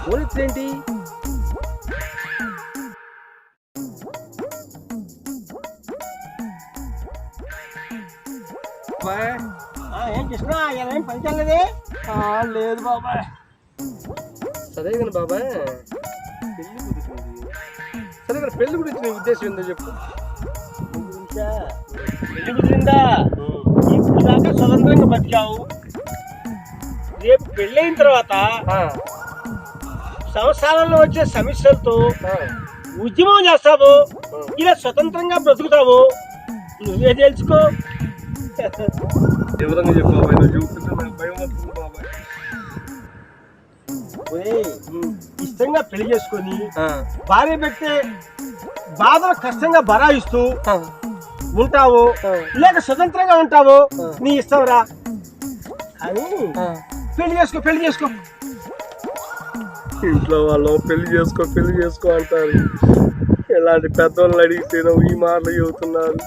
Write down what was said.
Phone ఎత్తేంటి? ఏం కృష్ణ ఏమేం పనిచేయలేదే? లేదు బాబాయ్. సరే కానీ బాబాయ్, పెళ్లి కుదురుతుంది. సరే కానీ పెళ్లి గురించి నీ ఉద్దేశం ఏందో చెప్పు. పెళ్లి కుదిరిందా? ఇప్పుడు దాకా స్వతంత్రంగా బతికావు. రేపు పెళ్ళైన తర్వాత సంవత్సరాల్లో వచ్చే సమస్యలతో ఉద్యమం చేస్తావు, ఇలా స్వతంత్రంగా బ్రతుకుతావు. నువ్వే తెలుసుకో. వివరంగా చెప్పు బాబాయ్, నువ్వు చెబుతుంటే నాకు భయం వస్తుంది బాబాయ్. ఇష్టంగా పెళ్లి చేసుకొని భార్య పెట్టే బాధలు కష్టంగా బరాయిస్తూ ఉంటావు, లేక స్వతంత్రంగా ఉంటావు, నీ ఇష్టం రా. అని పెళ్లి చేసుకో, పెళ్లి చేసుకో. ఇంట్లో వాళ్ళు పెళ్లి చేసుకో అంటారు. ఇలాంటి పెద్దవాళ్ళని అడిగితే నువ్వు ఈ మాటలు చెబుతున్నారు.